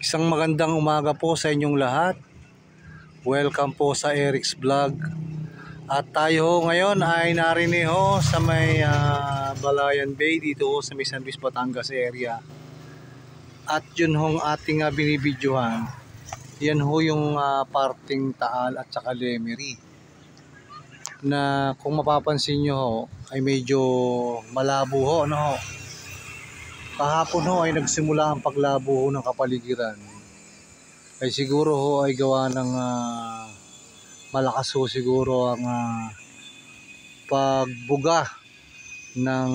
Isang magandang umaga po sa inyong lahat. Welcome po sa Eric's Vlog. At tayo ngayon ay narinig sa may Balayan Bay dito sa may San Luis, Batangas area. At yun hong ating binibidyohan. Yan ho yung parting Taal at saka Lemery. Na kung mapapansin nyo ay medyo malabo ho, ano ho. Kahapon ho ay nagsimula ang paglabo ng kapaligiran. Ay siguro ho ay gawa ng malakas ho siguro ang pagbuga ng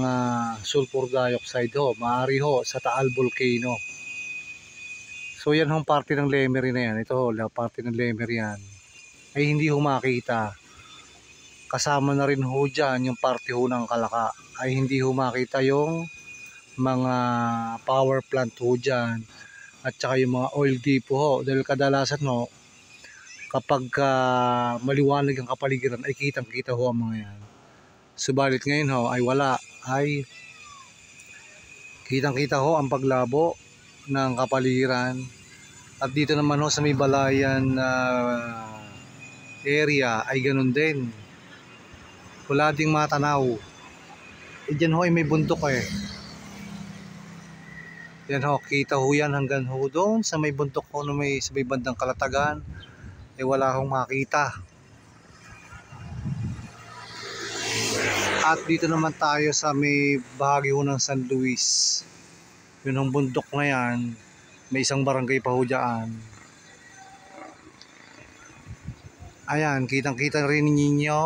sulfur dioxide ho. Maaari ho sa Taal Volcano. So yan hong parte ng Lemery na yan. Ito ho, parte ng Lemery yan. Ay hindi ho makita. Kasama na rin ho dyan yung parte ho ng Kalaka. Ay hindi ho makita yung mga power plant ho dyan. At saka yung mga oil depot ho. Dahil kadalasan ho, kapag maliwanag ang kapaligiran ay kitang kita ho ang mga yan. Subalit ngayon ho ay wala. Ay kitang kita ho ang paglabo ng kapaligiran. At dito naman ho sa may Balayan area ay ganun din. Wala ding matanaw. Diyan ho ay may bundok eh. Yan ho, kita ho yan hanggang ho doon sa may bundok ho na may sa may bandang Kalatagan. Eh wala akong makita. At dito naman tayo sa may bahagi ho ng San Luis. Yun ang bundok na yan. May isang barangay pa ho dyan. Ayan, kitang-kita rin ninyo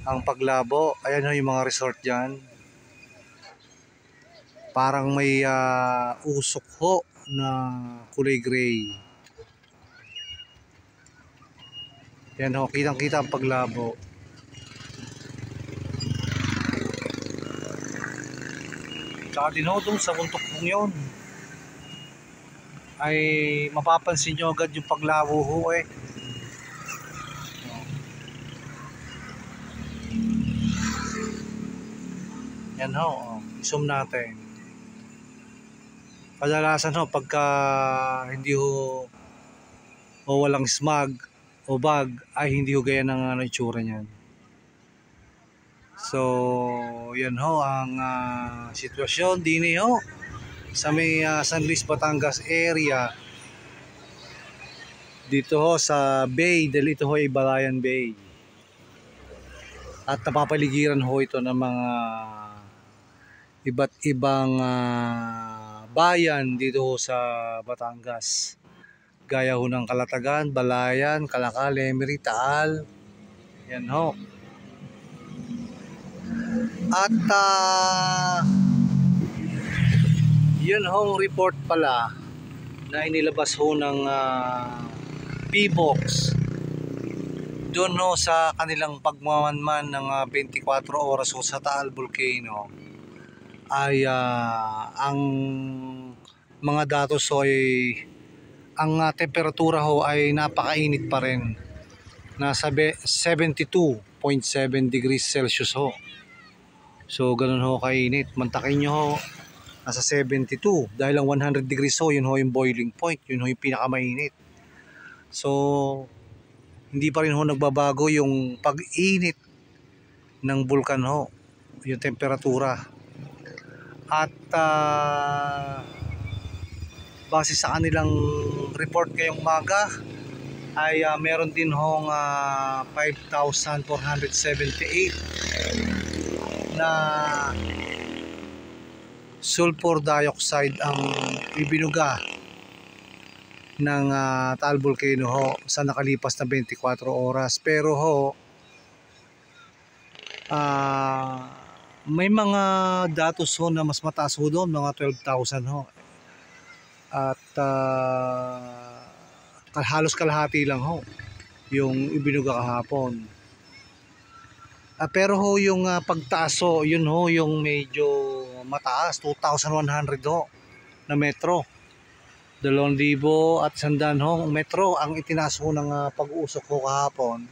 ang paglabo. Ayan ho yung mga resort dyan. Parang may usok ho na kulay gray. Yan ho, kitang-kita ang paglabo. Tsaka din ho doon sa bundok mong yun ay mapapansin nyo agad yung paglabo ho eh. Yan ho, i-zoom natin. Kadalasan ho pagka hindi ho o walang smog o bag ay hindi ho gaya ng itsura niyan. So yan ho ang sitwasyon din ho sa may San Luis, Batangas area. Dito ho sa Bay, dahil ito ho ay Balayan Bay. At napapaligiran ho ito ng mga iba't ibang bayan dito ho sa Batangas. Gaya ho ng Kalatagan, Balayan, Kalaka, Lemery, Taal. Yan ho. At yun hong report pala na inilabas ho ng PBOX doon ho sa kanilang pagmamanman ng 24 oras ho sa Taal Volcano ay ang mga datos ho ay ang temperatura ho ay napakainit pa rin. Nasa 72.7 degrees Celsius ho. So ganun ho kainit. Mantakin nyo ho nasa 72 dahil ang 100 degrees ho yun ho yung boiling point, yun ho yung pinakamainit. So hindi pa rin ho nagbabago yung pag-init ng bulkan ho, yung temperatura. At base sa kanilang report ngayong umaga ay meron din hong 5,478 na sulfur dioxide ang ibinuga ng Taal Volcano ho sa nakalipas na 24 oras. Pero ho may mga datos ho na mas mataas ho doon, mga 12,000 ho. At halos kalahati lang ho yung ibinuga kahapon. Pero ho yung pagtaas ho, yun ho yung medyo mataas, 2,100 ho na metro. 2,000 at 100 ho metro ang itinaas ho ng pag-usok ho kahapon.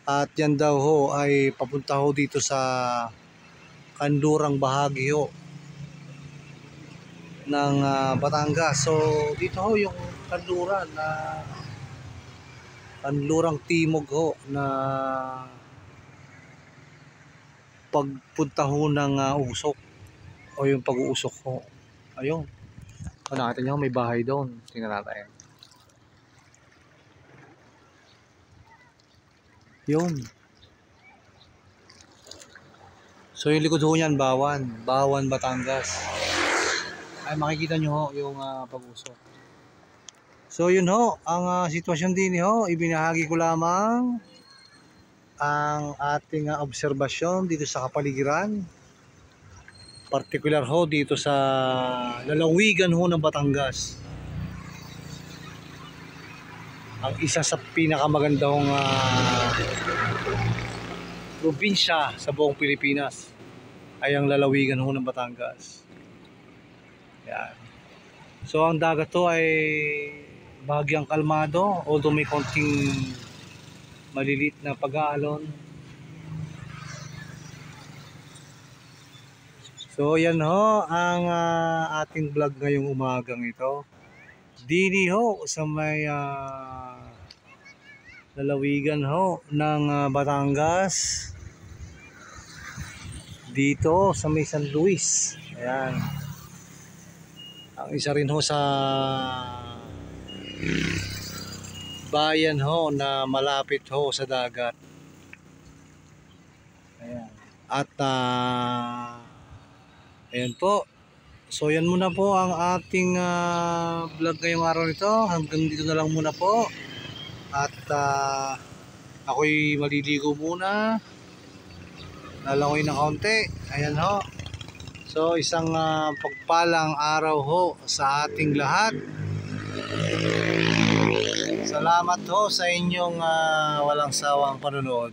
At yan daw ho ay papunta ho dito sa kanlurang bahagi ho ng Batangas. So dito ho yung kanluran na kanlurang timog ho na pagpunta ho ng usok o yung pag-uusok ho. Ayun. So nakita nyo may bahay doon. Tingnan natin. Yun. So yung likod ho niyan, Bawan, Batangas. Ay makikita nyo ho yung pag-usok. So yun ho, ang sitwasyon din ho, ibinahagi ko lamang ang ating obserbasyon dito sa kapaligiran. Partikular ho dito sa lalawigan ho ng Batangas. Ang isa sa pinakamagandang probinsya sa buong Pilipinas ay ang lalawigan ho ng Batangas. Yan. So ang dagat to ay bahagyang kalmado, although may konting malilit na pag-aalon. So yan ho ang ating vlog ngayong umagang ito. Dini ho sa may lalawigan ho ng Batangas. Dito sa may San Luis. Ayan. Ang isa rin ho sa bayan ho na malapit ho sa dagat. Ayan. At ayan po. So yan muna po ang ating vlog ngayong araw nito. Hanggang dito na lang muna po. At ako'y maliligo muna. Lalangoy na kaunti. Ayan ho. So isang pagpalang araw ho sa ating lahat. Salamat ho sa inyong walang sawang panonood.